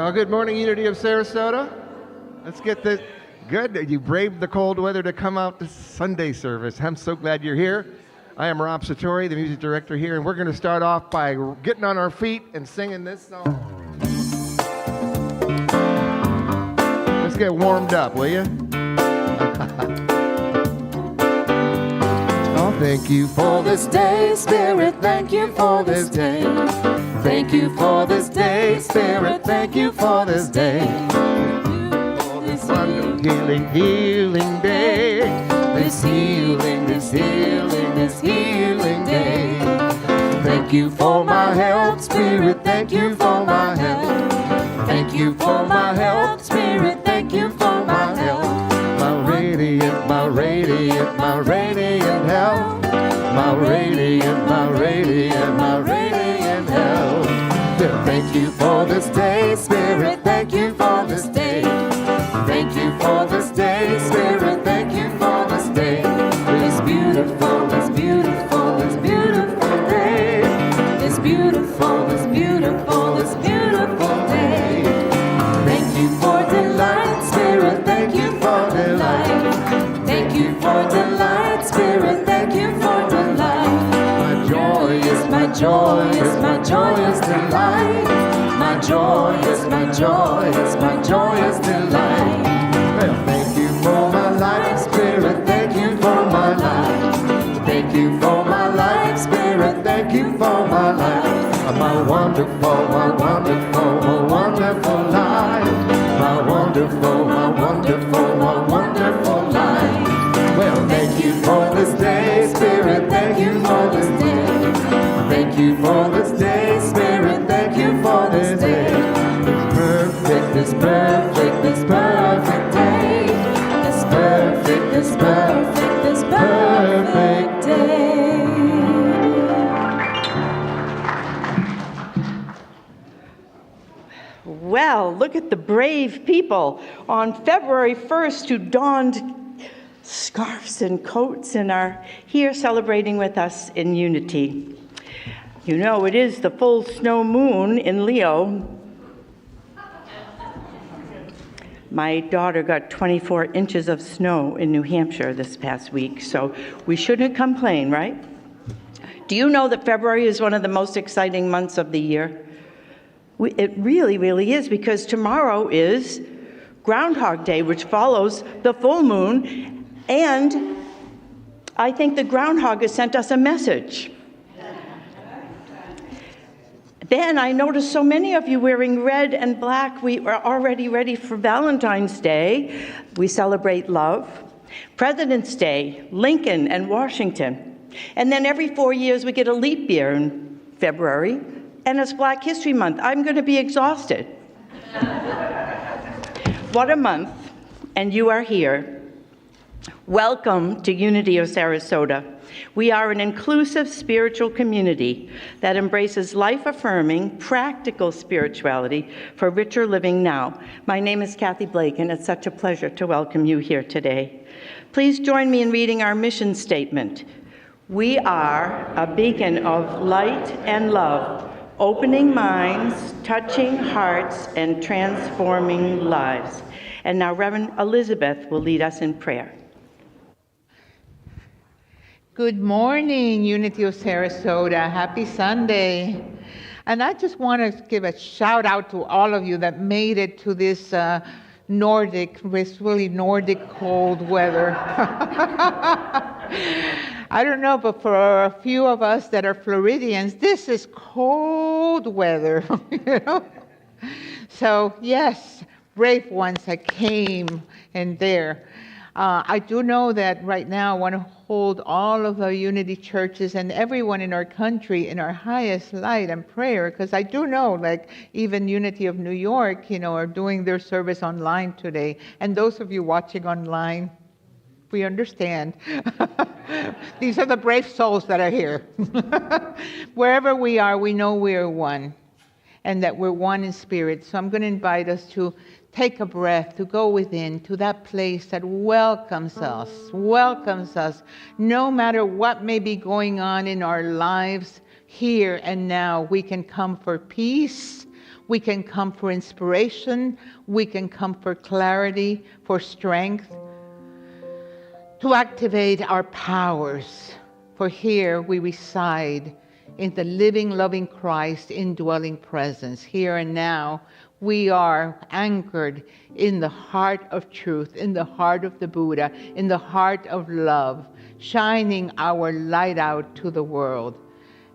Well, good morning, Unity of Sarasota. Let's get this. Good. You braved the cold weather to come out to Sunday service. I'm so glad you're here. I am Rob Satori, the music director here, and we're going to start off by getting on our feet and singing this song. Let's get warmed up, will you? Oh, thank you for this day, Spirit. Thank you for this day. Thank you for this day, Spirit. Thank you for this day. For this wonderful healing day. This healing day. Thank you for my help, Spirit. Thank you for my help. Thank you for my help, Spirit. Thank you for my help. My radiant help. My radiant help. Thank you for this day, Spirit. Thank you for this day. Thank you for this day, Spirit. Thank you for this day. This beautiful day. This beautiful day. Thank you for delight, Spirit. Thank you for delight. Thank you for delight, Spirit. Thank you for delight. My joyous delight. My joyous delight. Well, thank you for my life, Spirit. Thank you for my life. Thank you for my life, Spirit. Thank you for my life. My wonderful life. My wonderful life. Well, thank you for this day, Spirit. Thank you for this day. Thank you for this day, Spirit. Thank you for this day. This perfect day. This perfect day. Well, look at the brave people on February 1st who donned scarves and coats and are here celebrating with us in unity. You know, it is the full snow moon in Leo. My daughter got 24 inches of snow in New Hampshire this past week, so we shouldn't complain, right? Do you know that February is one of the most exciting months of the year? It really is, because tomorrow is Groundhog Day, which follows the full moon, and I think the groundhog has sent us a message. Then I noticed so many of you wearing red and black. We are already ready for Valentine's Day. We celebrate love. President's Day, Lincoln and Washington. And then every 4 years we get a leap year in February, and it's Black History Month. I'm going to be exhausted. What a month, and you are here. Welcome to Unity of Sarasota. We are an inclusive spiritual community that embraces life-affirming, practical spirituality for richer living now. My name is Kathy Blake, and it's such a pleasure to welcome you here today. Please join me in reading our mission statement. We are a beacon of light and love, opening minds, touching hearts, and transforming lives. And now Reverend Elizabeth will lead us in prayer. Good morning, Unity of Sarasota. Happy Sunday. And I just want to give a shout out to all of you that made it to this really Nordic cold weather. I don't know, but for a few of us that are Floridians, this is cold weather, you know? So yes, brave ones that came and there. I do know that right now I want to hold all of the Unity churches and everyone in our country in our highest light and prayer, because I do know, like, even Unity of New York, you know, are doing their service online today. And those of you watching online, we understand. These are the brave souls that are here. Wherever we are, we know we are one, and that we're one in spirit. So I'm going to invite us to take a breath, to go within, to that place that welcomes us, no matter what may be going on in our lives here and now. We can come for peace, We can come for inspiration. We can come for clarity, for strength, to activate our powers. For here we reside in the living, loving Christ, indwelling presence. Here and now, we are anchored in the heart of truth, in the heart of the Buddha, in the heart of love, shining our light out to the world.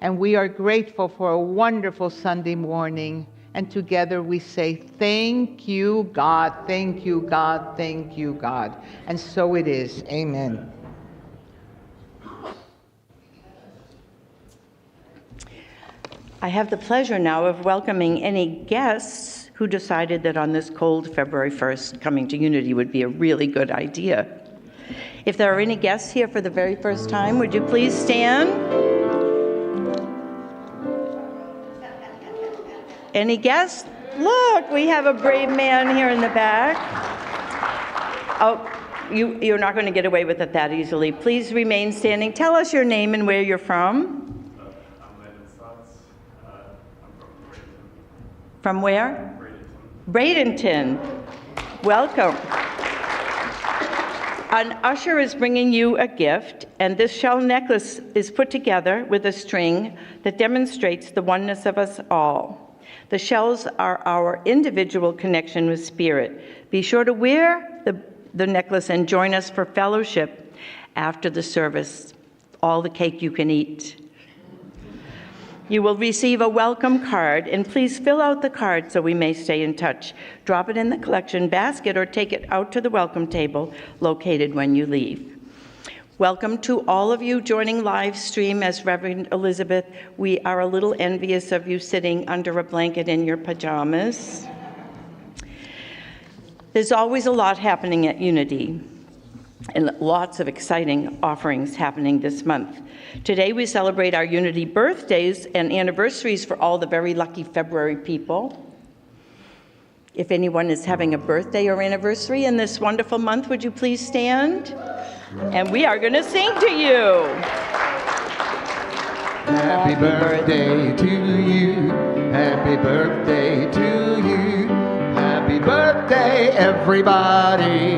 And we are grateful for a wonderful Sunday morning. And together we say, thank you, God, thank you, God, thank you, God. And so it is. Amen. I have the pleasure now of welcoming any guests who decided that on this cold February 1st, coming to Unity would be a really good idea. If there are any guests here for the very first time, would you please stand? Any guests? Look, we have a brave man here in the back. Oh, you're not going to get away with it that easily. Please remain standing. Tell us your name and where you're from. From where? Bradenton. Welcome. An usher is bringing you a gift, and this shell necklace is put together with a string that demonstrates the oneness of us all. The shells are our individual connection with Spirit. Be sure to wear the necklace and join us for fellowship after the service. All the cake you can eat. You will receive a welcome card, and please fill out the card so we may stay in touch. Drop it in the collection basket or take it out to the welcome table located when you leave. Welcome to all of you joining live stream as Reverend Elizabeth. We are a little envious of you sitting under a blanket in your pajamas. There's always a lot happening at Unity, and lots of exciting offerings happening this month. Today we celebrate our Unity birthdays and anniversaries for all the very lucky February people. If anyone is having a birthday or anniversary in this wonderful month, would you please stand? And we are going to sing to you. Happy birthday to you. Happy birthday to you. Happy birthday, everybody.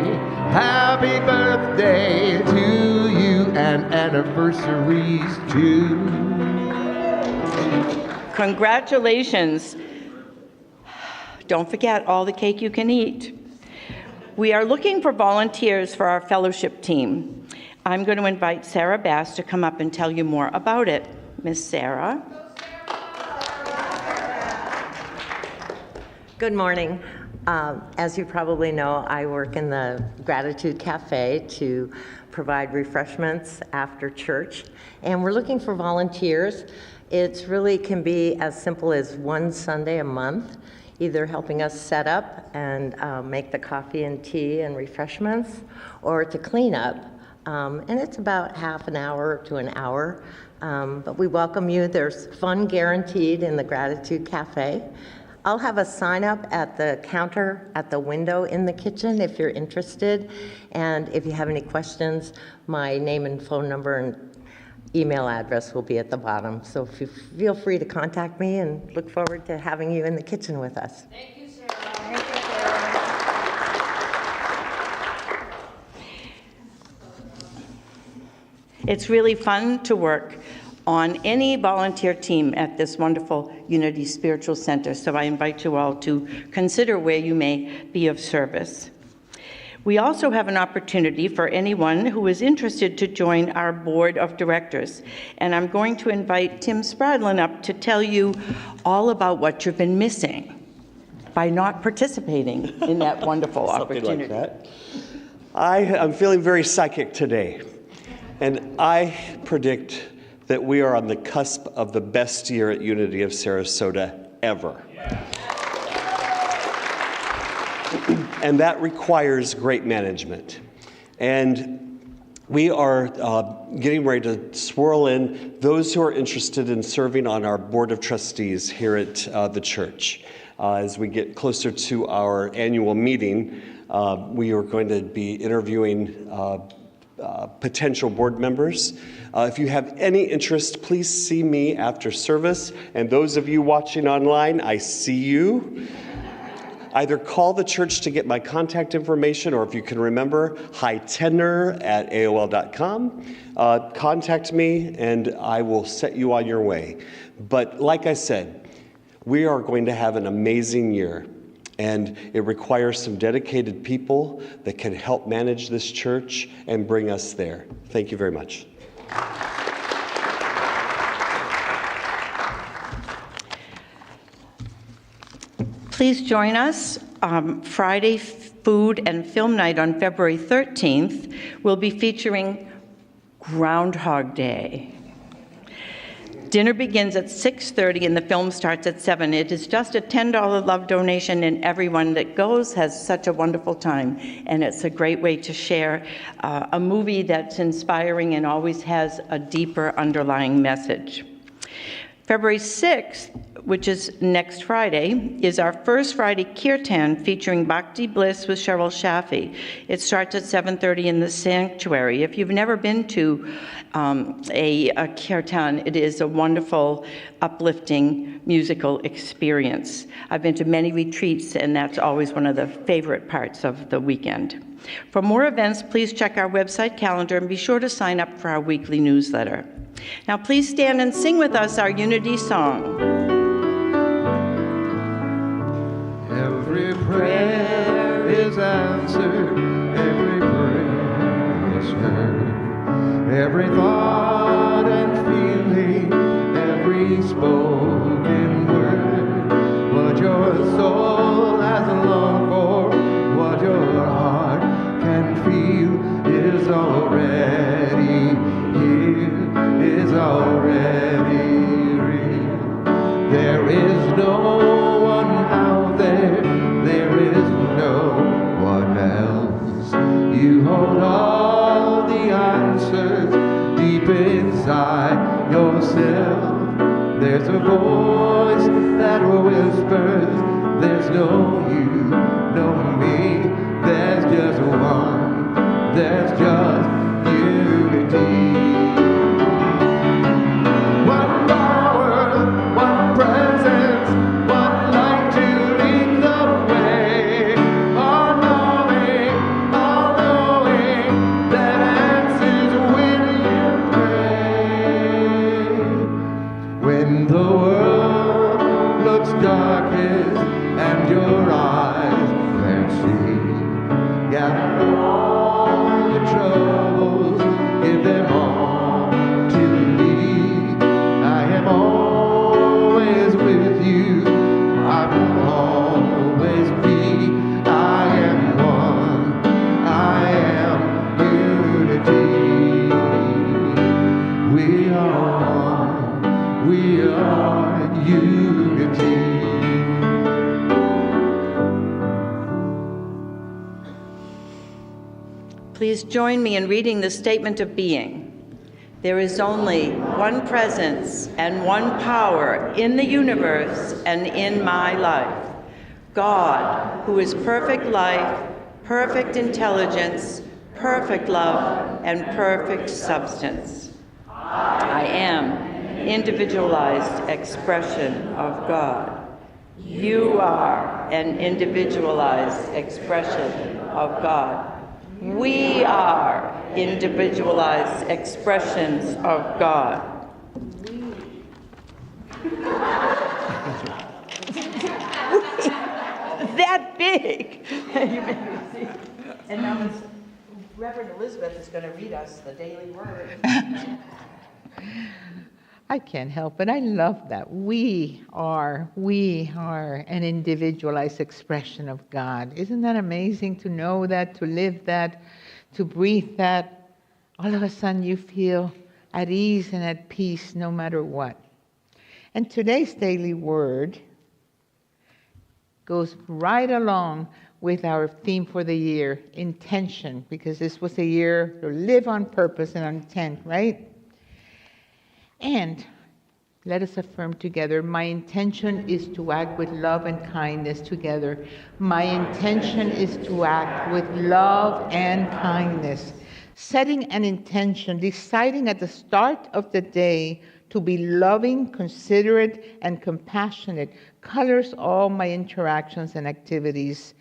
Happy birthday to you, and anniversaries too. Congratulations. Don't forget all the cake you can eat. We are looking for volunteers for our fellowship team. I'm going to invite Sarah Bass to come up and tell you more about it. Miss Sarah. Good morning. As you probably know, I work in the Gratitude Cafe to provide refreshments after church, and we're looking for volunteers. It really can be as simple as one Sunday a month, either helping us set up and make the coffee and tea and refreshments, or to clean up. And it's about half an hour to an hour, but we welcome you. There's fun guaranteed in the Gratitude Cafe. I'll have a sign up at the counter at the window in the kitchen if you're interested. And if you have any questions, my name and phone number and email address will be at the bottom. So feel free to contact me, and look forward to having you in the kitchen with us. Thank you, Sarah. Thank you, Sarah. It's really fun to work on any volunteer team at this wonderful Unity Spiritual Center, so I invite you all to consider where you may be of service. We also have an opportunity for anyone who is interested to join our board of directors, and I'm going to invite Tim Spradlin up to tell you all about what you've been missing by not participating in that wonderful opportunity. Something like that. I am feeling very psychic today, and I predict that we are on the cusp of the best year at Unity of Sarasota ever. And that requires great management. And we are getting ready to swirl in those who are interested in serving on our Board of Trustees here at the church. As we get closer to our annual meeting, we are going to be interviewing potential board members. If you have any interest, please see me after service. And those of you watching online, I see you. Either call the church to get my contact information, or if you can remember, hightender@aol.com. Contact me and I will set you on your way. But like I said, we are going to have an amazing year, and it requires some dedicated people that can help manage this church and bring us there. Thank you very much. Please join us Friday Food and Film Night on February 13th. We'll be featuring Groundhog Day. Dinner begins at 6:30 and the film starts at 7. It is just a $10 love donation, and everyone that goes has such a wonderful time. And it's a great way to share a movie that's inspiring and always has a deeper underlying message. February 6th, which is next Friday, is our first Friday Kirtan featuring Bhakti Bliss with Cheryl Shafi. It starts at 7:30 in the sanctuary. If you've never been to a Kirtan, it is a wonderful, uplifting musical experience. I've been to many retreats, and that's always one of the favorite parts of the weekend. For more events, please check our website calendar and be sure to sign up for our weekly newsletter. Now please stand and sing with us our Unity song. Every prayer is answered, every prayer is heard, every thought and feeling, every spoken word. What your soul has longed for, what your heart can feel is already here, is already real. There is no one out there, there is no one else. You hold all the answers deep inside yourself. There's a voice that whispers, there's no you, no me. There's just one, there's just unity. One power, one presence, one light to lead the way. All knowing that answers when you pray. When the world looks darkest and your eyes can't see, gather all your troubles, give them all to me. I am always with you, I will always be. I am one, I am unity. We are one, we are unity. Please join me in reading the Statement of Being. There is only one presence and one power in the universe and in my life. God, who is perfect life, perfect intelligence, perfect love, and perfect substance. I am individualized expression of God. You are an individualized expression of God. We are individualized expressions of God. That big. And now Reverend Elizabeth is going to read us the daily word. I can't help it. I love that. We are an individualized expression of God. Isn't that amazing to know that, to live that, to breathe that? All of a sudden you feel at ease and at peace no matter what. And today's daily word goes right along with our theme for the year, intention, because this was a year to live on purpose and on intent, right? And let us affirm together, my intention is to act with love and kindness together. My intention is to act with love and kindness. Setting an intention, deciding at the start of the day to be loving, considerate, and compassionate colors all my interactions and activities.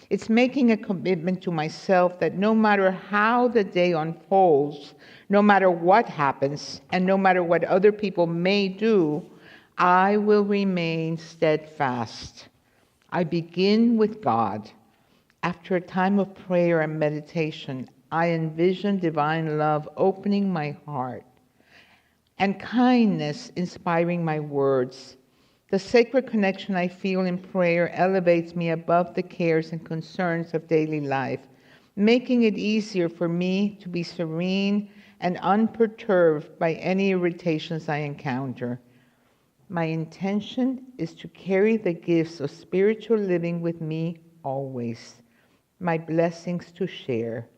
It's making a commitment to myself that no matter how the day unfolds, no matter what happens, and no matter what other people may do, I will remain steadfast. I begin with God. After a time of prayer and meditation, I envision divine love opening my heart and kindness inspiring my words. The sacred connection I feel in prayer elevates me above the cares and concerns of daily life, making it easier for me to be serene and unperturbed by any irritations I encounter. My intention is to carry the gifts of spiritual living with me always, my blessings to share.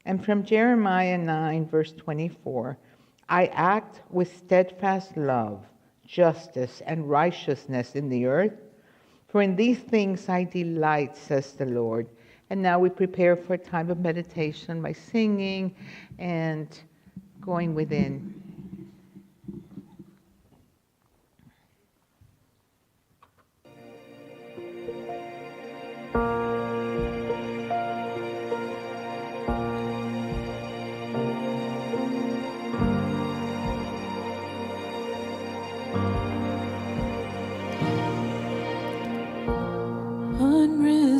And from Jeremiah 9, verse 24, I act with steadfast love, justice, and righteousness in the earth. For in these things I delight, says the Lord. And now we prepare for a time of meditation by singing and going within.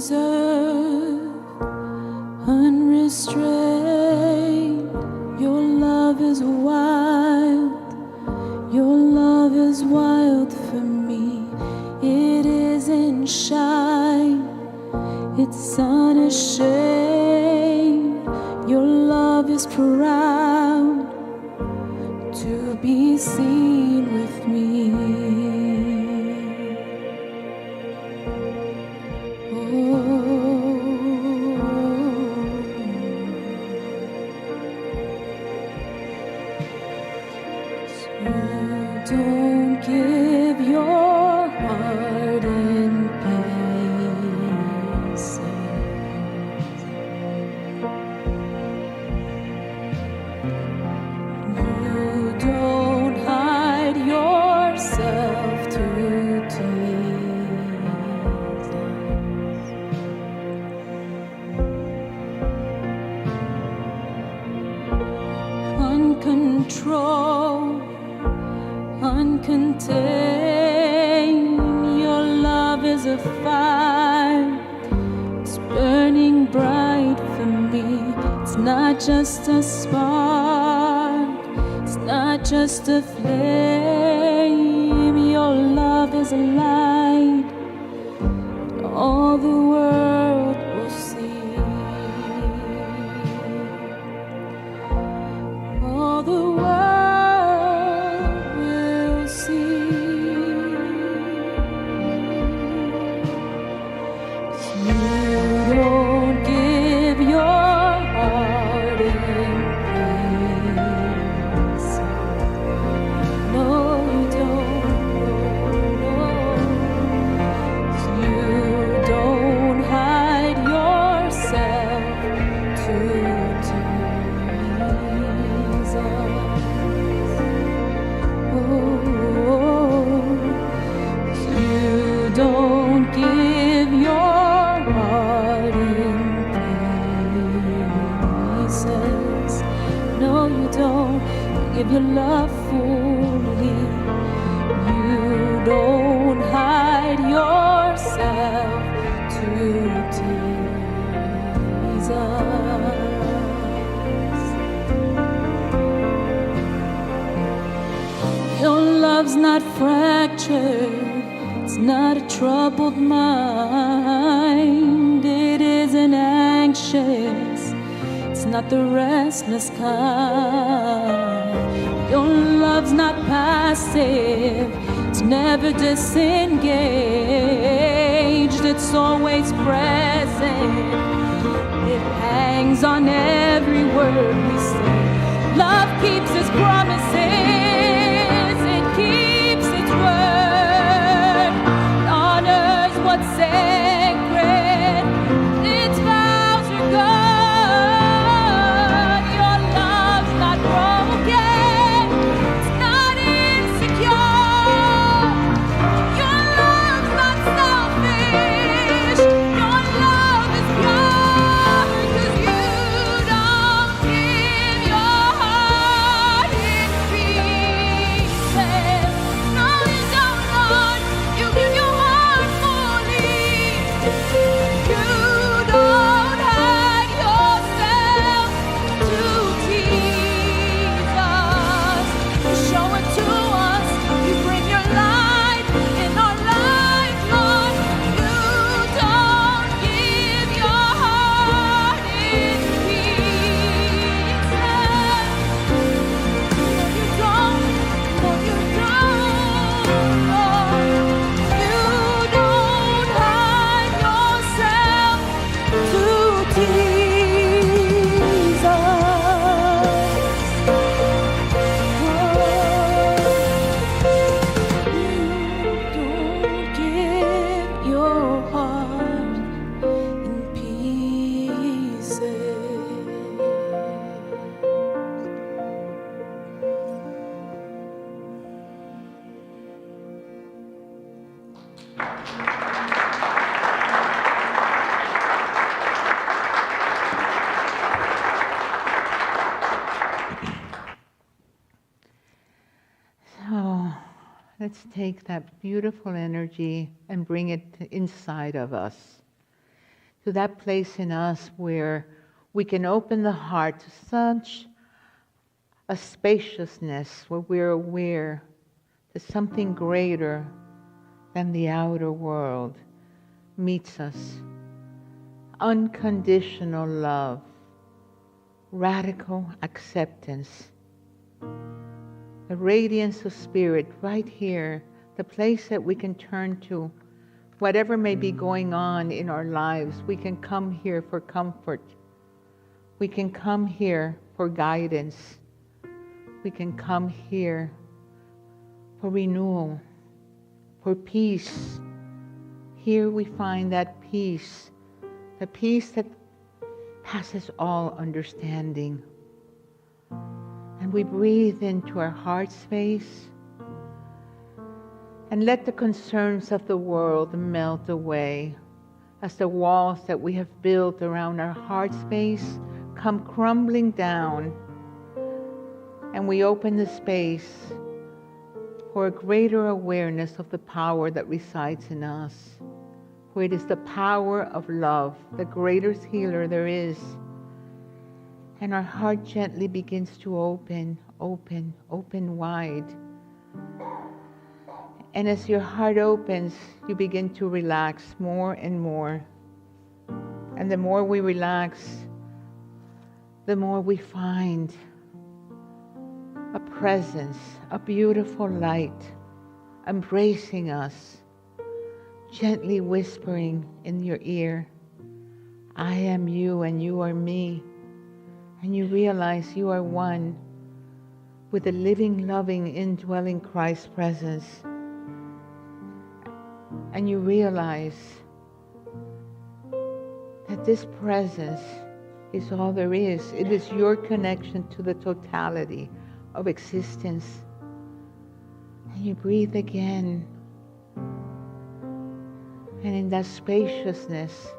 Unreserved, unrestrained, your love is wild, your love is wild for me. It isn't shy, it's unashamed, your love is proud to be seen with me. Don't give your heart in pieces. You don't hide yourself to tease us. Uncontrolled, uncontained, your love is a fire, it's burning bright for me. It's not just a spark, it's not just a flame, your love is a light, all the world will see, all the world. Give your love fully. You don't hide yourself to tease us. Your love's not fractured, it's not a troubled mind. It isn't anxious, it's not the restless kind. Your love's not passive, it's never disengaged, it's always present. It hangs on every word we say. Love keeps its promises, it keeps its word, it honors what's sacred, its vows are good. Your let's take that beautiful energy and bring it inside of us, to that place in us where we can open the heart to such a spaciousness, where we're aware that something greater than the outer world meets us. Unconditional love, radical acceptance, the radiance of spirit right here, the place that we can turn to. Whatever may be going on in our lives, we can come here for comfort. We can come here for guidance. We can come here for renewal, for peace. Here we find that peace, the peace that passes all understanding. And we breathe into our heart space and let the concerns of the world melt away as the walls that we have built around our heart space come crumbling down, and we open the space for a greater awareness of the power that resides in us, for it is the power of love, the greatest healer there is. And our heart gently begins to open wide. And as your heart opens, you begin to relax more and more. And the more we relax, the more we find a presence, a beautiful light embracing us, gently whispering in your ear, I am you and you are me. And you realize you are one with the living, loving, indwelling Christ presence. And you realize that this presence is all there is. It is your connection to the totality of existence. And you breathe again. And in that spaciousness,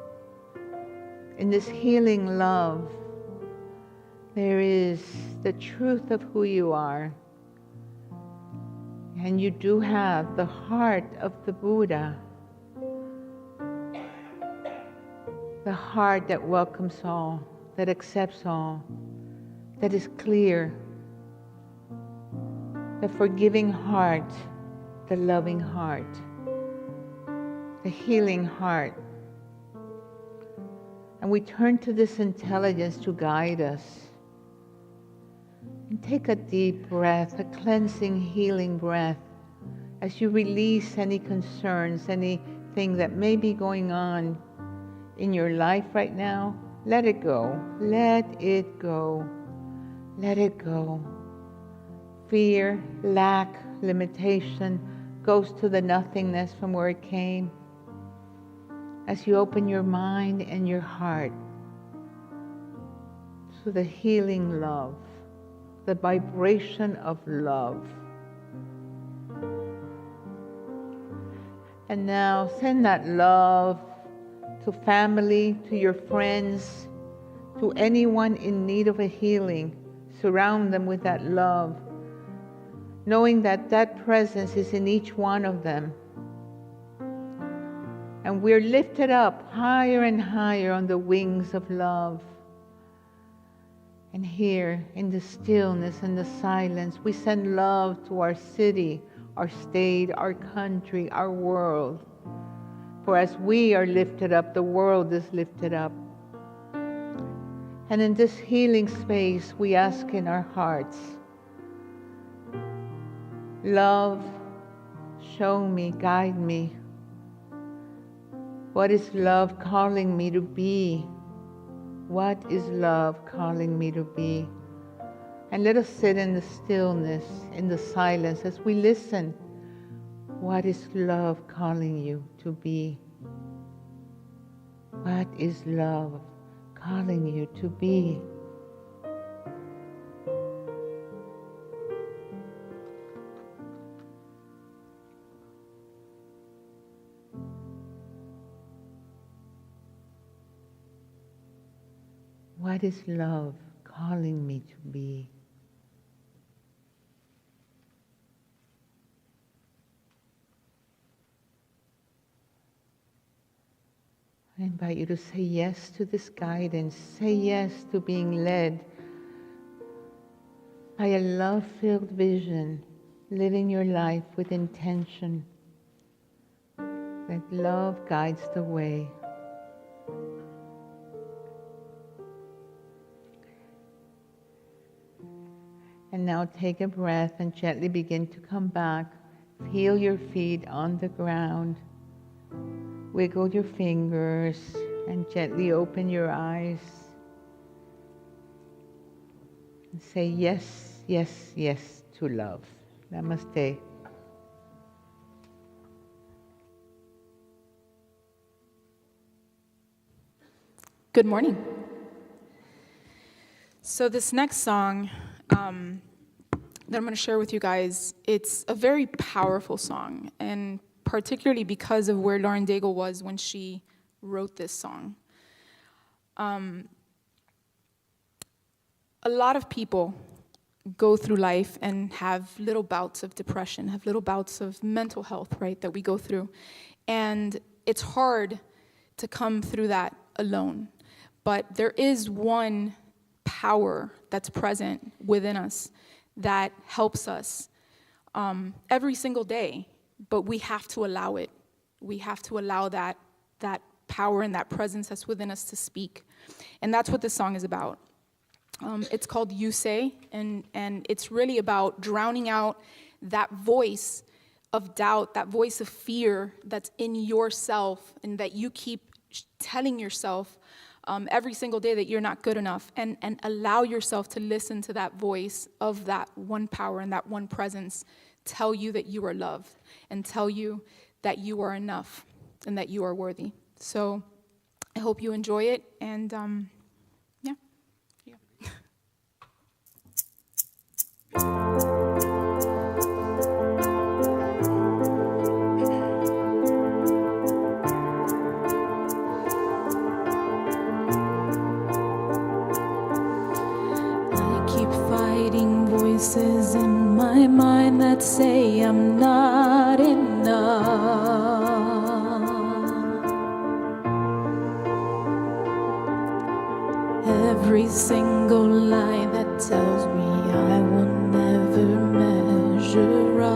in this healing love, there is the truth of who you are. And you do have the heart of the Buddha, the heart that welcomes all, that accepts all, that is clear, the forgiving heart, the loving heart, the healing heart. And we turn to this intelligence to guide us. And take a deep breath, a cleansing, healing breath, as you release any concerns, anything that may be going on in your life right now. Let it go. Let it go. Let it go. Fear, lack, limitation goes to the nothingness from where it came. As you open your mind and your heart to the healing love, the vibration of love. And now send that love to family, to your friends, to anyone in need of a healing. Surround them with that love, knowing that that presence is in each one of them. And we're lifted up higher and higher on the wings of love. And here, in the stillness and the silence, we send love to our city, our state, our country, our world. For as we are lifted up, the world is lifted up. And in this healing space, we ask in our hearts, love, show me, guide me. What is love calling me to be? What is love calling me to be? And let us sit in the stillness, in the silence, as we listen. What is love calling you to be? What is love calling you to be? What is love calling me to be? I invite you to say yes to this guidance. Say yes to being led by a love-filled vision, living your life with intention. That love guides the way. And now take a breath and gently begin to come back. Feel your feet on the ground. Wiggle your fingers and gently open your eyes. And say yes, yes, yes to love. Namaste. Good morning. So this next song that I'm going to share with you guys, it's a very powerful song, and particularly because of where Lauren Daigle was when she wrote this song. A lot of people go through life and have little bouts of depression, have little bouts of mental health, right, that we go through. And it's hard to come through that alone. But there is one power that's present within us that helps us every single day, but we have to allow it. We have to allow that power and that presence that's within us to speak. And that's what this song is about. It's called You Say, and it's really about drowning out that voice of doubt, that voice of fear that's in yourself and that you keep telling yourself every single day that you're not good enough, and allow yourself to listen to that voice of that one power and that one presence tell you that you are loved and tell you that you are enough and that you are worthy. So I hope you enjoy it, and yeah. Voices in my mind that say I'm not enough. Every single lie that tells me I will never measure up.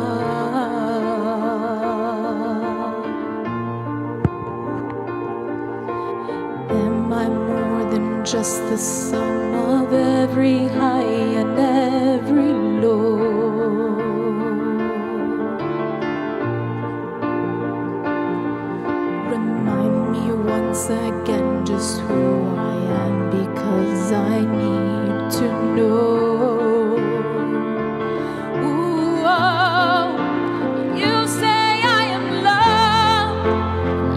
Am I more than just the sum of every high and every low? Remind me once again just who I am, because I need to know. Ooh, oh, you say I am loved,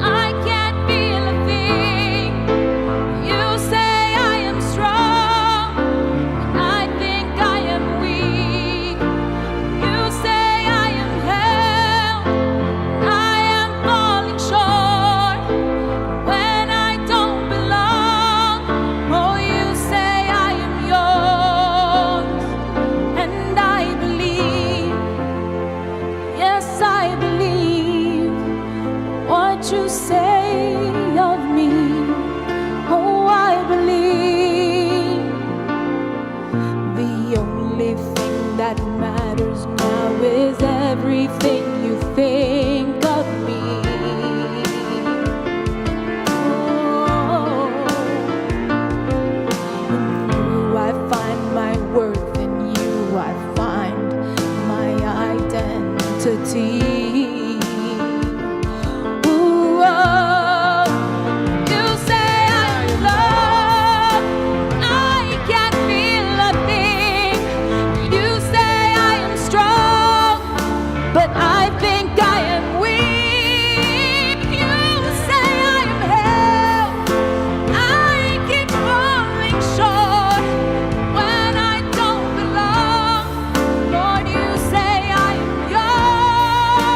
I can't feel a thing. You say I am strong, I think I am weak. You say I am held, I am falling short when I don't belong. Oh, you say I am yours, and I believe, yes, I believe what you say of me. Oh, I believe. The only thing that matters now is everything you think of me. Oh, in you I find my worth, in you I find my identity. Ooh, oh, you say I'm loved, I can't feel a thing. You say I am strong, but I think I am weak. You say I am held, I keep falling short when I don't belong. Lord, you say I am yours,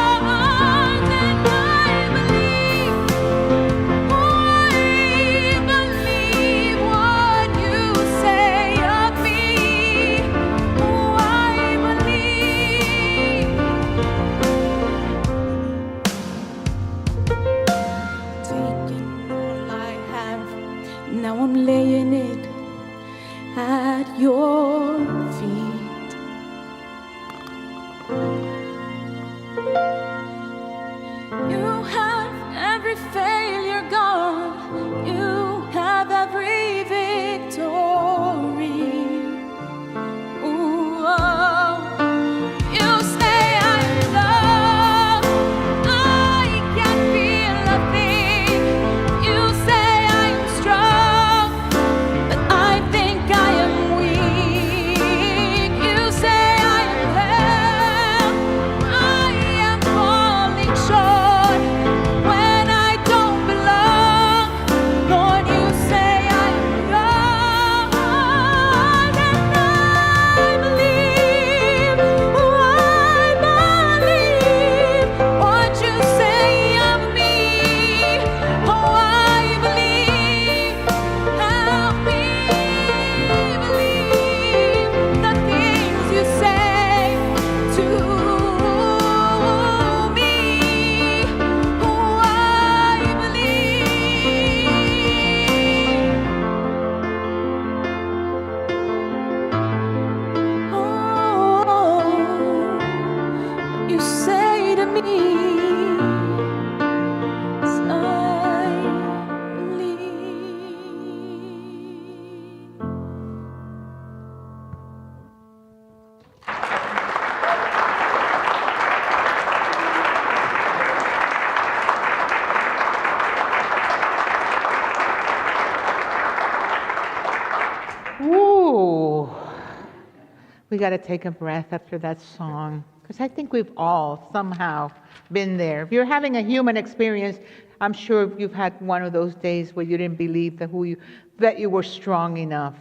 We got to take a breath after that song, because I think we've all somehow been there. If you're having a human experience, I'm sure you've had one of those days where you didn't believe that you were strong enough,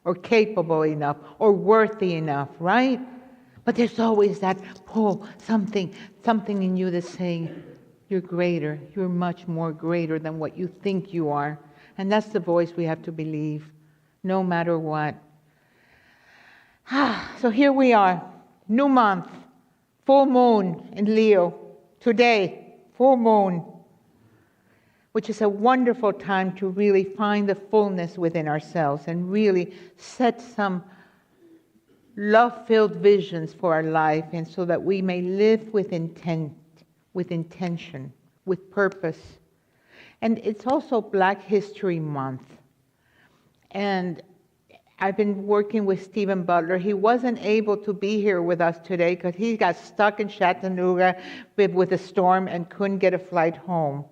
or capable enough, or worthy enough, right? But there's always that pull, something in you that's saying, you're greater, you're much more greater than what you think you are. And that's the voice we have to believe, no matter what. So here we are, new month, full moon in Leo. Today, full moon, which is a wonderful time to really find the fullness within ourselves and really set some love-filled visions for our life, and so that we may live with intent, with intention, with purpose. And it's also Black History Month. And I've been working with Stephen Butler. He wasn't able to be here with us today because he got stuck in Chattanooga with a storm and couldn't get a flight home.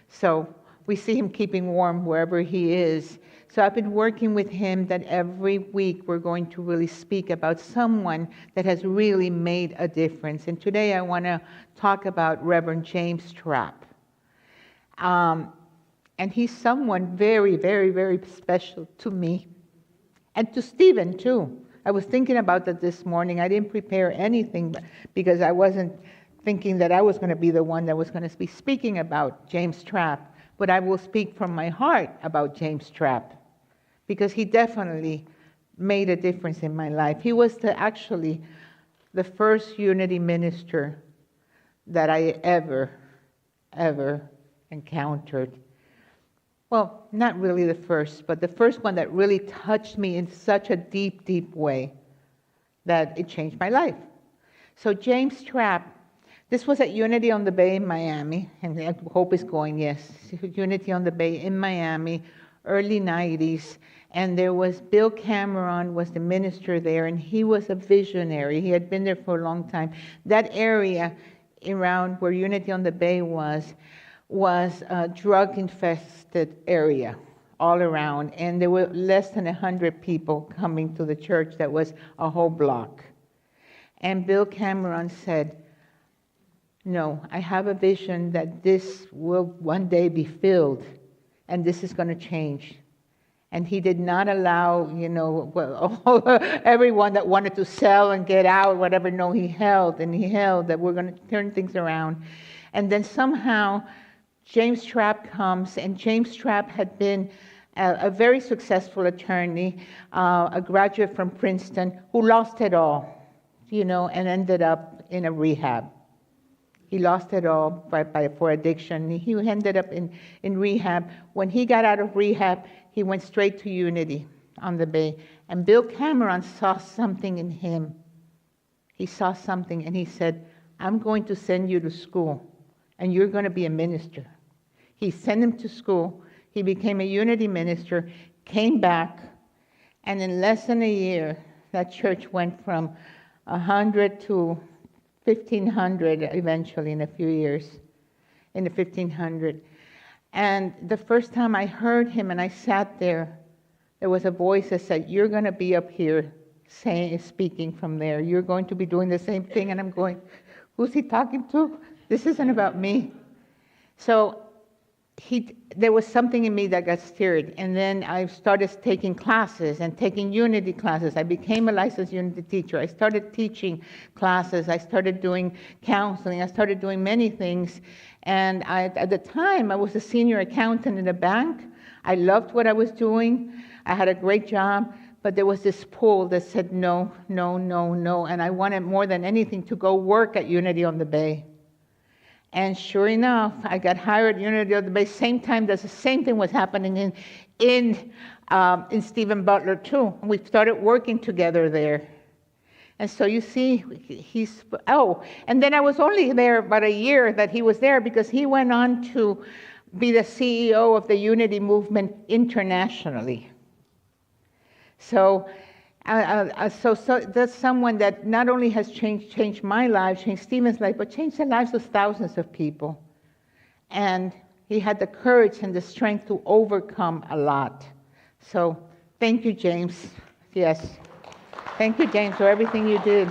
So we see him keeping warm wherever he is. So I've been working with him that every week we're going to really speak about someone that has really made a difference. And today I want to talk about Reverend James Trapp. And he's someone very, very, very special to me. And to Stephen, too. I was thinking about that this morning. I didn't prepare anything because I wasn't thinking that I was going to be the one that was going to be speaking about James Trapp. But I will speak from my heart about James Trapp, because he definitely made a difference in my life. He was actually the first Unity minister that I ever encountered. Well, not really the first, but the first one that really touched me in such a deep, deep way that it changed my life. So James Trapp, this was at Unity on the Bay in Miami, and I hope it's going, yes. Unity on the Bay in Miami, early 90s, and there was Bill Cameron was the minister there, and he was a visionary. He had been there for a long time. That area around where Unity on the Bay was a drug-infested area all around, and there were less than 100 people coming to the church. That was a whole block. And Bill Cameron said, no, I have a vision that this will one day be filled, and this is going to change. And he did not allow, everyone that wanted to sell and get out, whatever, no, he held that we're going to turn things around. And then somehow James Trapp comes, and James Trapp had been a very successful attorney, a graduate from Princeton, who lost it all, and ended up in a rehab. He lost it all for addiction. He ended up in rehab. When he got out of rehab, he went straight to Unity on the Bay. And Bill Cameron saw something in him. He saw something, and he said, I'm going to send you to school, and you're going to be a minister. He sent him to school. He became a Unity minister, came back, and in less than a year, that church went from 100 to 1,500 eventually in a few years, in the 1,500. And the first time I heard him and I sat there, there was a voice that said, you're going to be up here speaking from there. You're going to be doing the same thing. And I'm going, who's he talking to? This isn't about me. So there was something in me that got stirred. And then I started taking classes and taking Unity classes. I became a licensed Unity teacher. I started teaching classes. I started doing counseling. I started doing many things. And at the time, I was a senior accountant in a bank. I loved what I was doing. I had a great job. But there was this pull that said no, no, no, no. And I wanted more than anything to go work at Unity on the Bay. And sure enough, I got hired at Unity on the Bay. Same time, the same thing was happening in Stephen Butler too. We started working together there. And so you see, and then I was only there about a year that he was there, because he went on to be the CEO of the Unity movement internationally. So that's someone that not only has changed my life, changed Stephen's life, but changed the lives of thousands of people. And he had the courage and the strength to overcome a lot. So thank you, James. Yes. Thank you, James, for everything you did.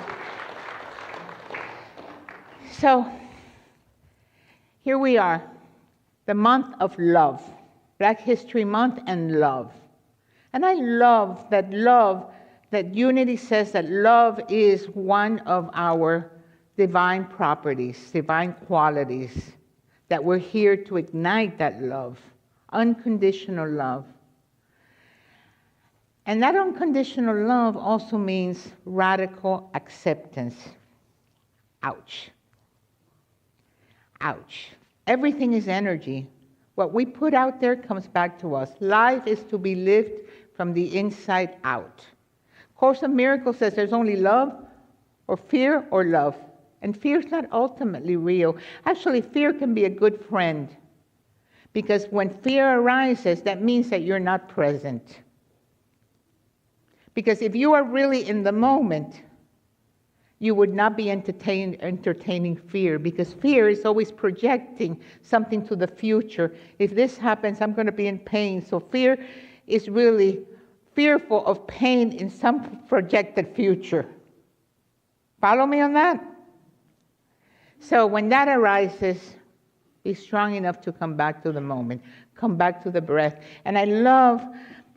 So, here we are, the month of love, Black History Month and love. And I love that Unity says that love is one of our divine properties, divine qualities, that we're here to ignite that love, unconditional love. And that unconditional love also means radical acceptance. Ouch. Ouch. Everything is energy. What we put out there comes back to us. Life is to be lived from the inside out. Course of Miracles says there's only love or fear or love. And fear is not ultimately real. Actually, fear can be a good friend. Because when fear arises, that means that you're not present. Because if you are really in the moment, you would not be entertaining fear, because fear is always projecting something to the future. If this happens, I'm going to be in pain. So fear is really fearful of pain in some projected future. Follow me on that? So when that arises, be strong enough to come back to the moment, come back to the breath. And I love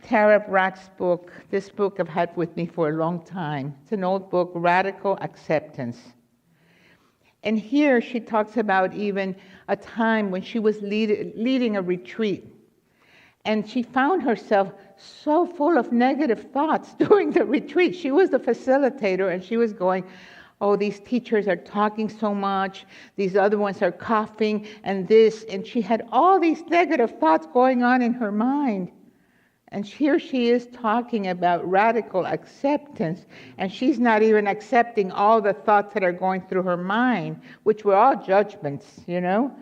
Tara Brach's book. This book I've had with me for a long time. It's an old book, Radical Acceptance. And here she talks about even a time when she was leading a retreat. And she found herself so full of negative thoughts during the retreat. She was the facilitator, and she was going, oh, these teachers are talking so much. These other ones are coughing and this. And she had all these negative thoughts going on in her mind. And here she is talking about radical acceptance, and she's not even accepting all the thoughts that are going through her mind, which were all judgments, you know?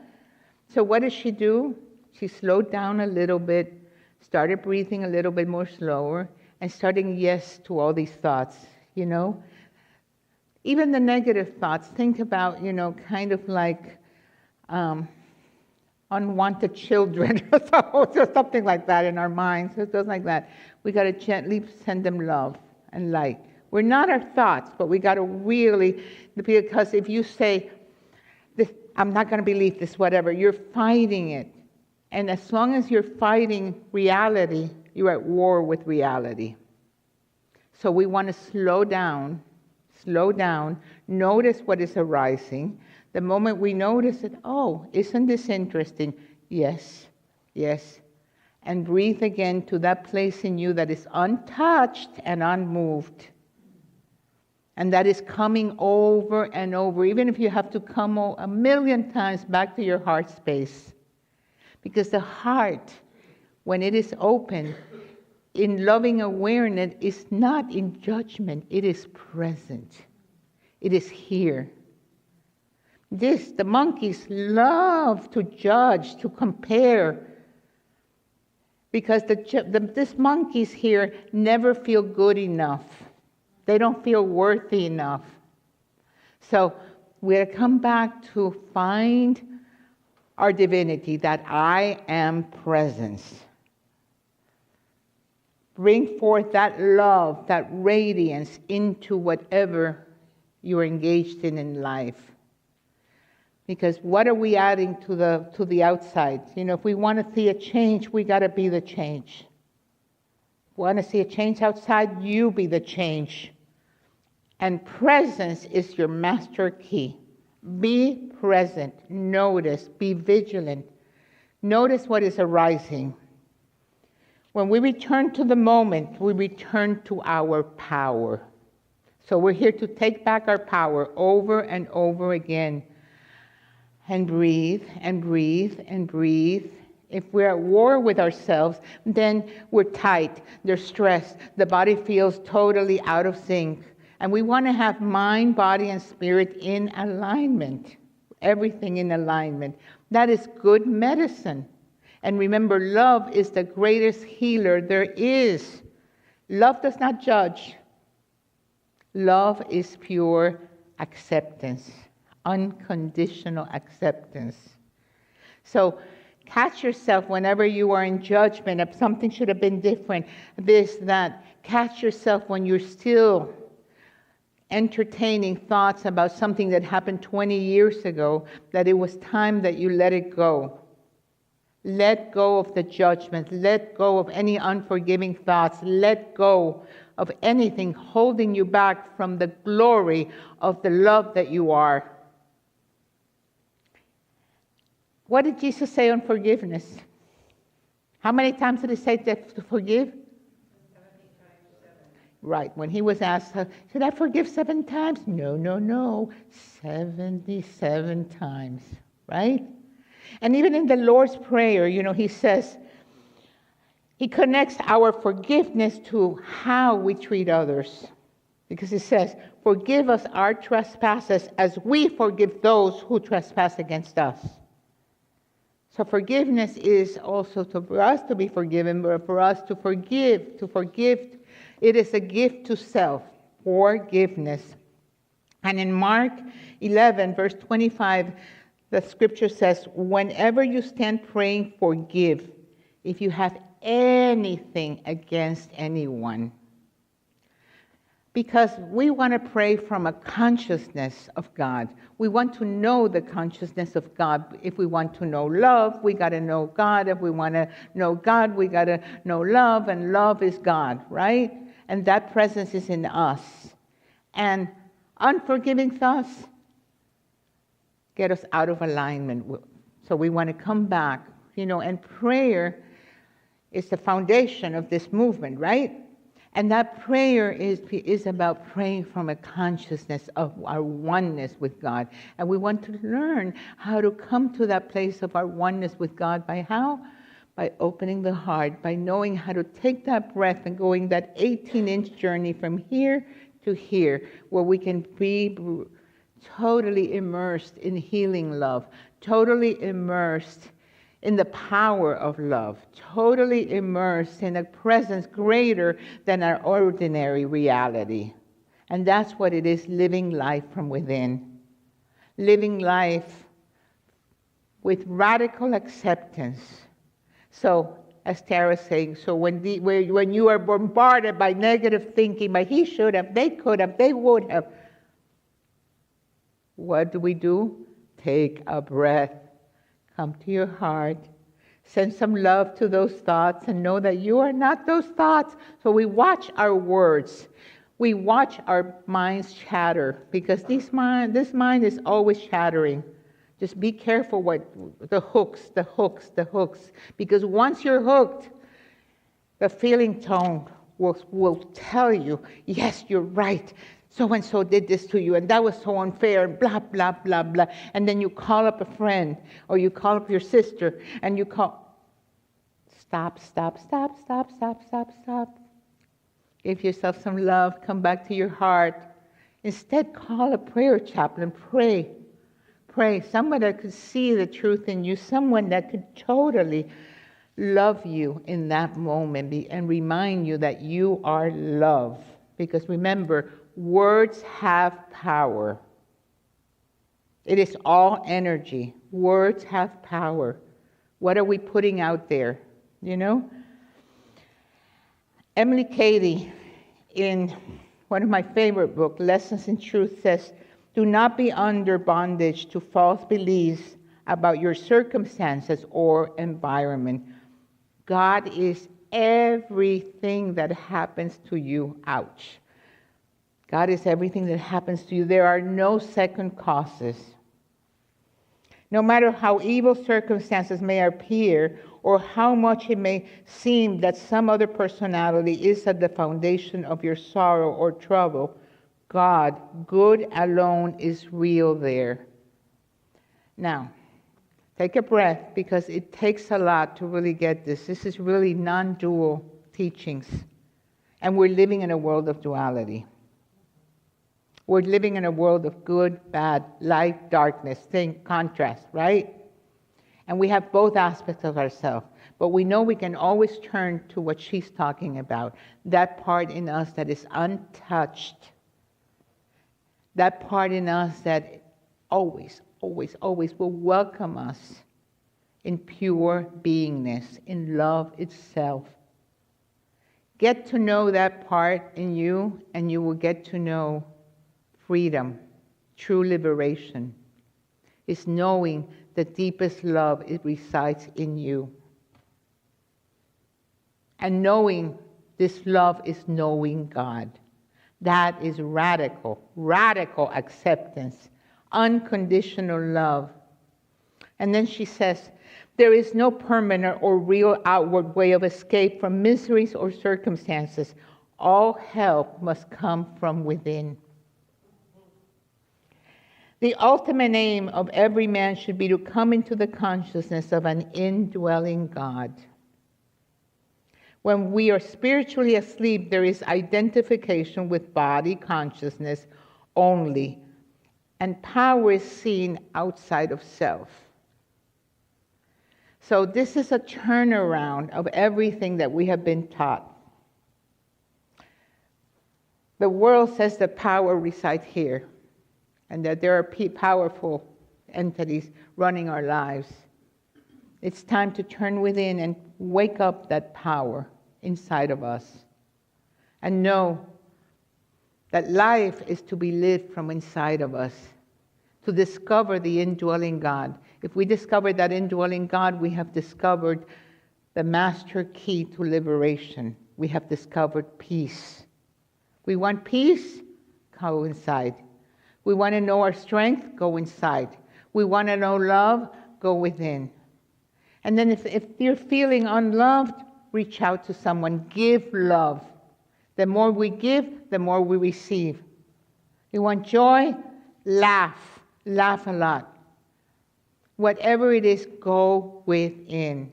So what does she do? She slowed down a little bit, started breathing a little bit more slower, and starting yes to all these thoughts, you know? Even the negative thoughts, think about, you know, kind of like unwanted children, or something like that in our minds. So just like that. We got to gently send them love and light. We're not our thoughts, but we got to really, because if you say, I'm not going to believe this, whatever, you're fighting it. And as long as you're fighting reality, you're at war with reality. So we want to slow down, notice what is arising. The moment we notice it, oh, isn't this interesting? Yes, yes. And breathe again to that place in you that is untouched and unmoved. And that is coming over and over, even if you have to come a million times back to your heart space. Because the heart, when it is open, in loving awareness, is not in judgment, it is present. It is here. The monkeys love to judge, to compare, because these monkeys here never feel good enough. They don't feel worthy enough. So we'll come back to find our divinity, that I am presence. Bring forth that love, that radiance into whatever you're engaged in life. Because what are we adding to the outside? You know, if we want to see a change, we got to be the change. If we want to see a change outside, you be the change. And presence is your master key. Be present. Notice. Be vigilant. Notice what is arising. When we return to the moment, we return to our power. So we're here to take back our power over and over again. And breathe, and breathe, and breathe. If we're at war with ourselves, then we're tight, they're stressed, the body feels totally out of sync. And we want to have mind, body, and spirit in alignment. Everything in alignment. That is good medicine. And remember, love is the greatest healer there is. Love does not judge. Love is pure acceptance. Unconditional acceptance. So catch yourself whenever you are in judgment of something should have been different, this, that. Catch yourself when you're still entertaining thoughts about something that happened 20 years ago, that it was time that you let it go. Let go of the judgment. Let go of any unforgiving thoughts. Let go of anything holding you back from the glory of the love that you are. What did Jesus say on forgiveness? How many times did he say to forgive? Right. When he was asked, should I forgive 7 times? No. 77 times. Right? And even in the Lord's Prayer, he says, he connects our forgiveness to how we treat others. Because it says, forgive us our trespasses as we forgive those who trespass against us. So forgiveness is also for us to be forgiven, but for us to forgive, it is a gift to self, forgiveness. And in Mark 11, verse 25, the scripture says, whenever you stand praying, forgive if you have anything against anyone. Because we want to pray from a consciousness of God. We want to know the consciousness of God. If we want to know love, we got to know God. If we want to know God, we got to know love, and love is God, right? And that presence is in us. And unforgiving thoughts get us out of alignment. So we want to come back, and prayer is the foundation of this movement, right? And that prayer is about praying from a consciousness of our oneness with God. And we want to learn how to come to that place of our oneness with God by how? By opening the heart, by knowing how to take that breath and going that 18-inch journey from here to here, where we can be totally immersed in healing love, totally immersed in the power of love, totally immersed in a presence greater than our ordinary reality. And that's what it is, living life from within. Living life with radical acceptance. So, as Tara's saying, so when you are bombarded by negative thinking, by he should have, they could have, they would have, what do? Take a breath. Come to your heart. Send some love to those thoughts and know that you are not those thoughts. So we watch our words. We watch our minds chatter, because this mind is always chattering. Just be careful what the hooks. Because once you're hooked, the feeling tone will tell you, yes, you're right. So-and-so did this to you, and that was so unfair, and blah, blah, blah, blah. And then you call up a friend, or you call up your sister, and you call, stop. Give yourself some love, come back to your heart. Instead, call a prayer chaplain, pray. Someone that could see the truth in you, someone that could totally love you in that moment and remind you that you are love. Because remember, words have power. It is all energy. Words have power. What are we putting out there? Emily Cady, in one of my favorite books, Lessons in Truth, says, do not be under bondage to false beliefs about your circumstances or environment. God is everything that happens to you. Ouch. God is everything that happens to you. There are no second causes. No matter how evil circumstances may appear, or how much it may seem that some other personality is at the foundation of your sorrow or trouble, God, good alone, is real there. Now, take a breath, because it takes a lot to really get this. This is really non-dual teachings. And we're living in a world of duality. We're living in a world of good, bad, light, darkness, contrast, right? And we have both aspects of ourselves. But we know we can always turn to what she's talking about, that part in us that is untouched. That part in us that always will welcome us in pure beingness, in love itself. Get to know that part in you, and you will get to know freedom, true liberation, is knowing the deepest love, it resides in you. And knowing this love is knowing God. That is radical, radical acceptance, unconditional love. And then she says, there is no permanent or real outward way of escape from miseries or circumstances. All help must come from within. The ultimate aim of every man should be to come into the consciousness of an indwelling God. When we are spiritually asleep, there is identification with body consciousness only, and power is seen outside of self. So this is a turnaround of everything that we have been taught. The world says that power resides here, and that there are powerful entities running our lives. It's time to turn within and wake up that power inside of us and know that life is to be lived from inside of us, to discover the indwelling God. If we discover that indwelling God, we have discovered the master key to liberation. We have discovered peace. We want peace? Go inside. We want to know our strength? Go inside. We want to know love? Go within. And then if you're feeling unloved, reach out to someone. Give love. The more we give, the more we receive. You want joy? Laugh. Laugh a lot. Whatever it is, go within.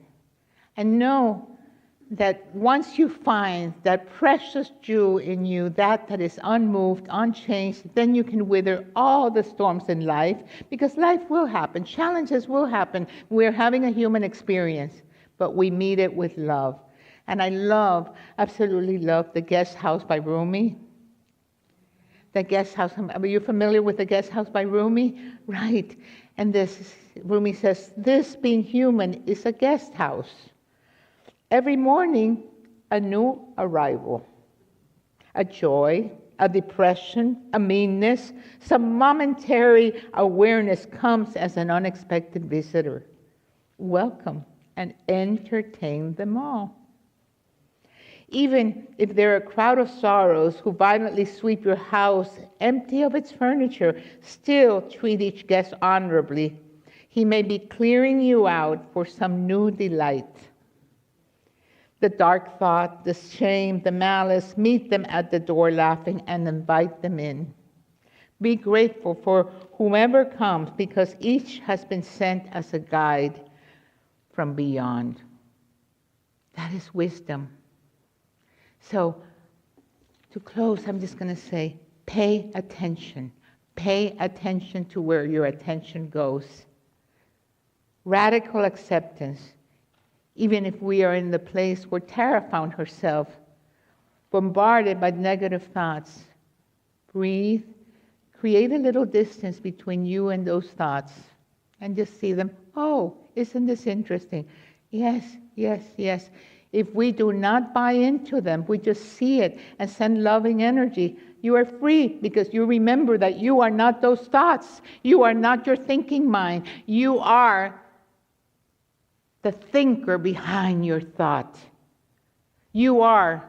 And know that once you find that precious jewel in you, that is unmoved, unchanged, then you can weather all the storms in life, because life will happen, challenges will happen. We're having a human experience, but we meet it with love. And I love, absolutely love, The Guest House by Rumi. The Guest House, are you familiar with The Guest House by Rumi? Right. And Rumi says, this being human is a guest house. Every morning, a new arrival, a joy, a depression, a meanness, some momentary awareness comes as an unexpected visitor. Welcome and entertain them all. Even if there are a crowd of sorrows who violently sweep your house empty of its furniture, still treat each guest honorably. He may be clearing you out for some new delight. The dark thought, the shame, the malice, meet them at the door laughing and invite them in. Be grateful for whomever comes, because each has been sent as a guide from beyond. That is wisdom. So, to close, I'm just going to say, pay attention. Pay attention to where your attention goes. Radical acceptance. Even if we are in the place where Tara found herself, bombarded by negative thoughts, breathe, create a little distance between you and those thoughts, and just see them. Oh, isn't this interesting? Yes, yes, yes. If we do not buy into them, we just see it and send loving energy, you are free, because you remember that you are not those thoughts. You are not your thinking mind. You are the thinker behind your thought. You are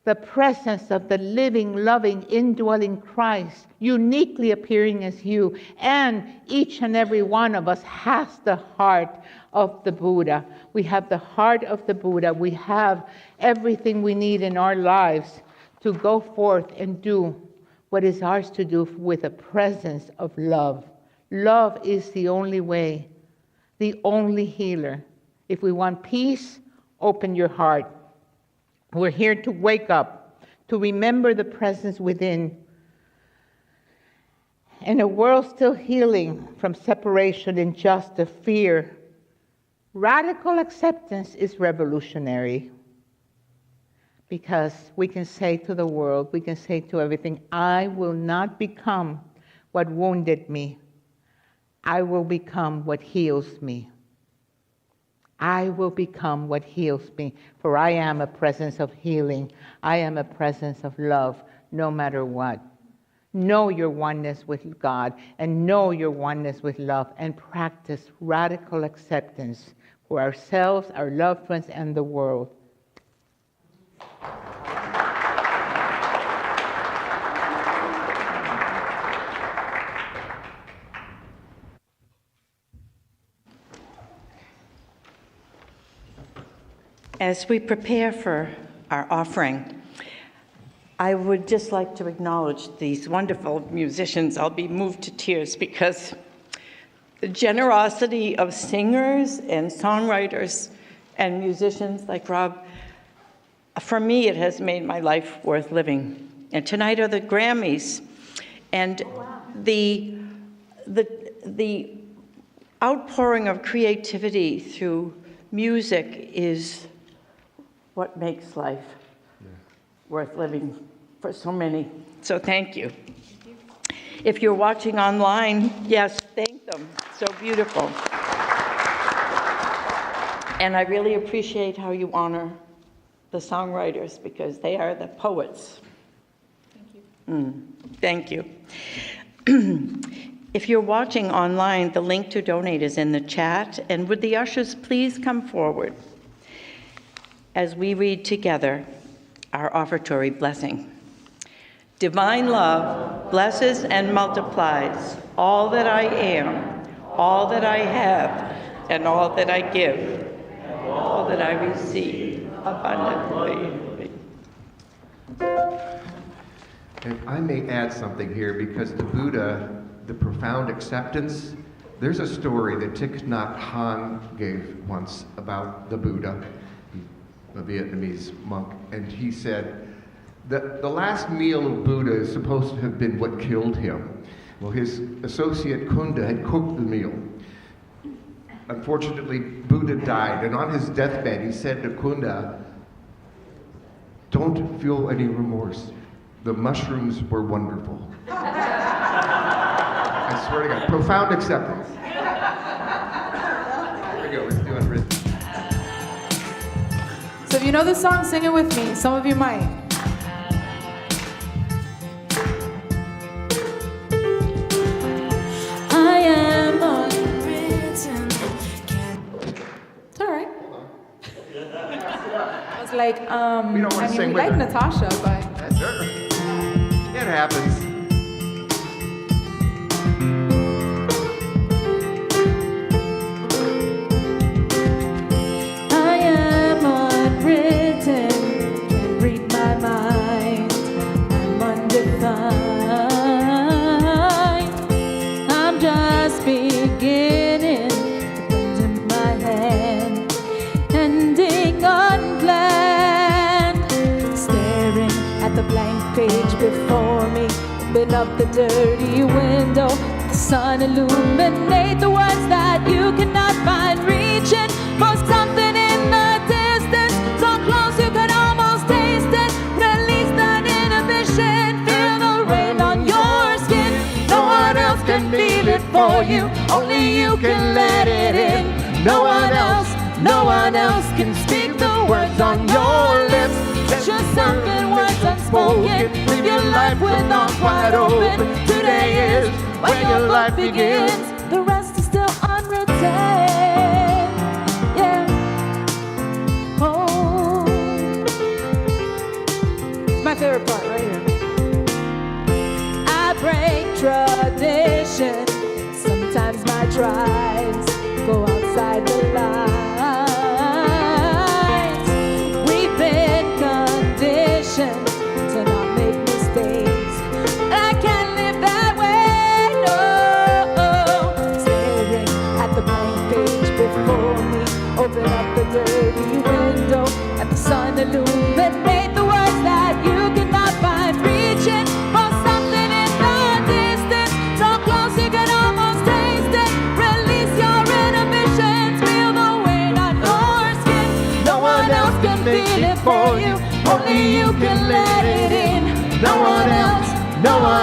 the presence of the living, loving, indwelling Christ, uniquely appearing as you. And each and every one of us has the heart of the Buddha. We have the heart of the Buddha. We have everything we need in our lives to go forth and do what is ours to do with a presence of love. Love is the only way, the only healer. If we want peace, open your heart. We're here to wake up, to remember the presence within. In a world still healing from separation, injustice, fear, radical acceptance is revolutionary. Because we can say to the world, we can say to everything, I will not become what wounded me. I will become what heals me. I will become what heals me, for I am a presence of healing. I am a presence of love, no matter what. Know your oneness with God and know your oneness with love, and practice radical acceptance for ourselves, our loved ones, and the world. As we prepare for our offering, I would just like to acknowledge these wonderful musicians. I'll be moved to tears because the generosity of singers and songwriters and musicians like Rob, for me, it has made my life worth living. And tonight are the Grammys. And the outpouring of creativity through music is what makes life worth living for so many. So thank you. If you're watching online, yes, thank them. So beautiful. And I really appreciate how you honor the songwriters because they are the poets. Thank you. If you're watching online, the link to donate is in the chat. And would the ushers please come forward as we read together our offertory blessing. Divine love blesses and multiplies all that I am, all that I have, and all that I give, and all that I receive abundantly. And I may add something here because the Buddha, the profound acceptance, there's a story that Thich Nhat Hanh gave once about the Buddha, a Vietnamese monk, and he said that the last meal of Buddha is supposed to have been what killed him. Well, his associate Kunda had cooked the meal. Unfortunately, Buddha died, and on his deathbed he said to Kunda, "Don't feel any remorse. The mushrooms were wonderful." I swear to God, profound acceptance. Here we go, let's do unwritten. So if you know this song, sing it with me. Some of you might. I am unwritten. It's all right. I was like, We don't want to sing we with like her. Natasha, but That's her. It happens. I am unwritten, can't read my mind. I'm undefined. I'm just beginning to put in my hand, ending unplanned. Staring at the blank page before me, open up the dirty window. The sun illuminate the words that you cannot find. Reaching for something in the distance, so close you can almost taste it. Release that inhibition, feel the rain on your skin. No one else can feel it for you, only you can let it in. No one else can speak the words on your lips. It's just something words unspoken. Live your life with arms wide open. Today is when your life begins. The rest is still unwritten. Yeah. Oh. it's my favorite part right here. I break tradition. Sometimes my drives go outside the lines. We've been conditioned to not make mistakes, and I can't live that way, no. Staring at the blank page before me, open up the dirty window, at the sun illuminate the words that you cannot find. Reaching for something in the distance, so close you can almost taste it. Release your inhibitions, feel the weight on your skin. No one else can feel it for you, only you can let it in. No one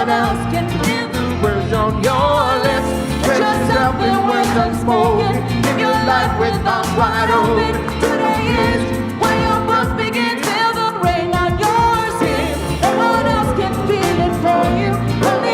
else can feel the words on your lips. It's just something words unspoken. Live your life with arms wide open. Today is when your book begins. Feel the rain on your skin. No one else can feel it for you, only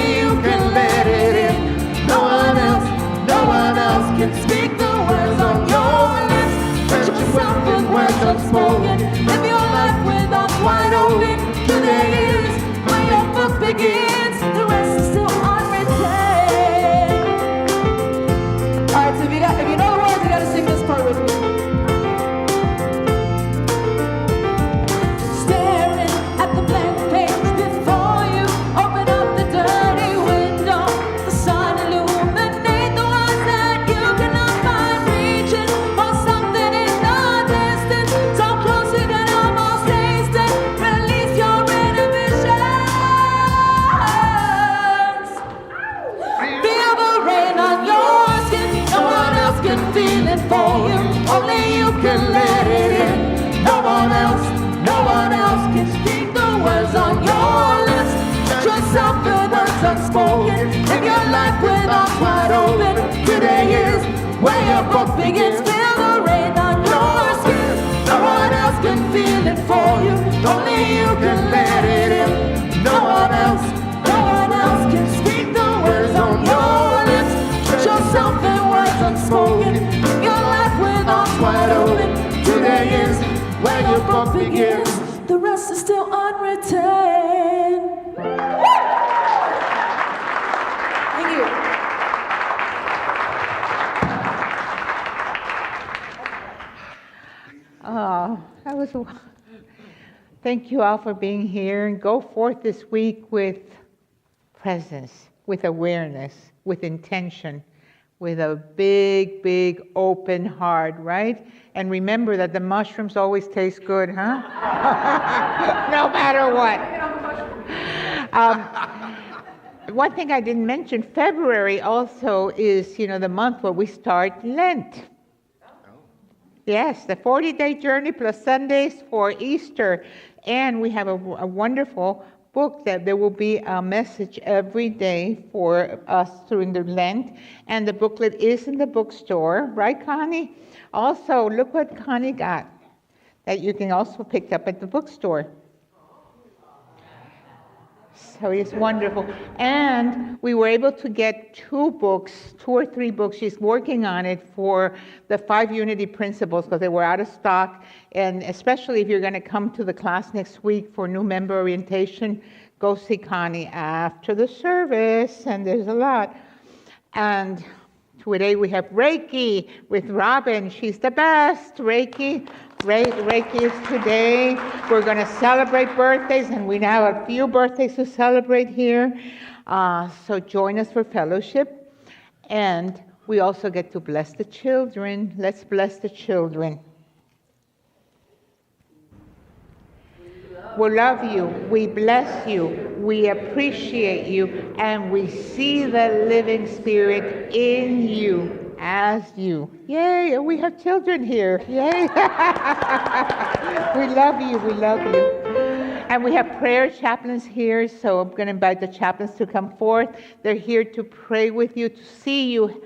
Live your life with arms wide open. Today is where your book begins. Feel the rain on your skin. No one else can feel it for you. Only you can let it in. No one else can speak the words on your lips. Put yourself in words unspoken. Live your life with arms wide open. Today is where your book begins. The rest is still unwritten. Thank you. Oh, that was. Thank you all for being here, and go forth this week with presence, with awareness, with intention, with a big, big open heart, right? And remember that the mushrooms always taste good, huh? No matter what. One thing I didn't mention, February also is, the month where we start Lent. Yes, the 40-day journey plus Sundays for Easter. And we have a wonderful book that there will be a message every day for us during the Lent. And the booklet is in the bookstore, right, Connie? Also, look what Connie got that you can also pick up at the bookstore. So it's wonderful. And we were able to get 2 or 3 books. She's working on it for the 5 Unity Principles because they were out of stock. And especially if you're going to come to the class next week for new member orientation, go see Connie after the service. And there's a lot. And today we have Reiki with Robin. She's the best. Reiki is today. We're going to celebrate birthdays, and we now have a few birthdays to celebrate here. So join us for fellowship. And we also get to bless the children. Let's bless the children. We love you. We bless you. We appreciate you. And we see the living Spirit in you. As you. Yay, we have children here. Yay. We love you. We love you. And we have prayer chaplains here, so I'm going to invite the chaplains to come forth. They're here to pray with you, to see you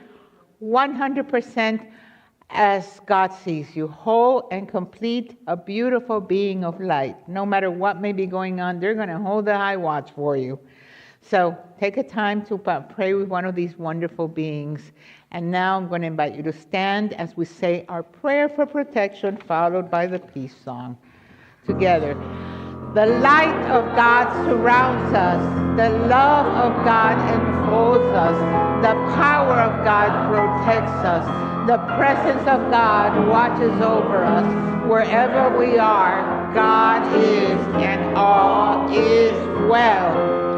100% as God sees you, whole and complete, a beautiful being of light. No matter what may be going on, they're going to hold the high watch for you. So take a time to pray with one of these wonderful beings. And now I'm going to invite you to stand as we say our prayer for protection, followed by the peace song. Together. The light of God surrounds us. The love of God enfolds us. The power of God protects us. The presence of God watches over us. Wherever we are, God is, and all is well.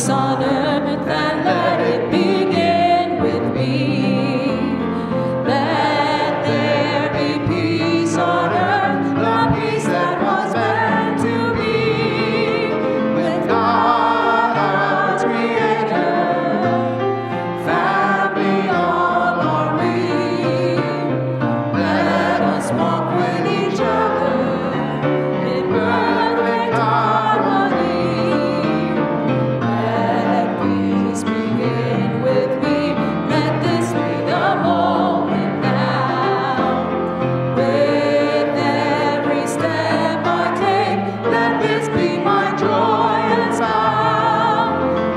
On earth, and let it begin with me. Let there be peace on earth, the peace that was meant to be. With God our Creator, family all are we. Let us walk with each other in perfect harmony. Begin with me. Let this be the moment now. With every step I take, let this be my joy and sound.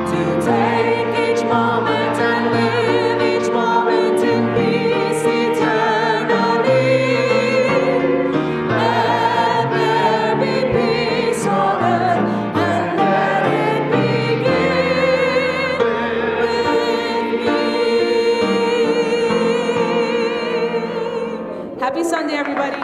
To take each moment and live each moment in peace eternally. Let there be peace on earth, and let it begin. Happy Sunday, everybody.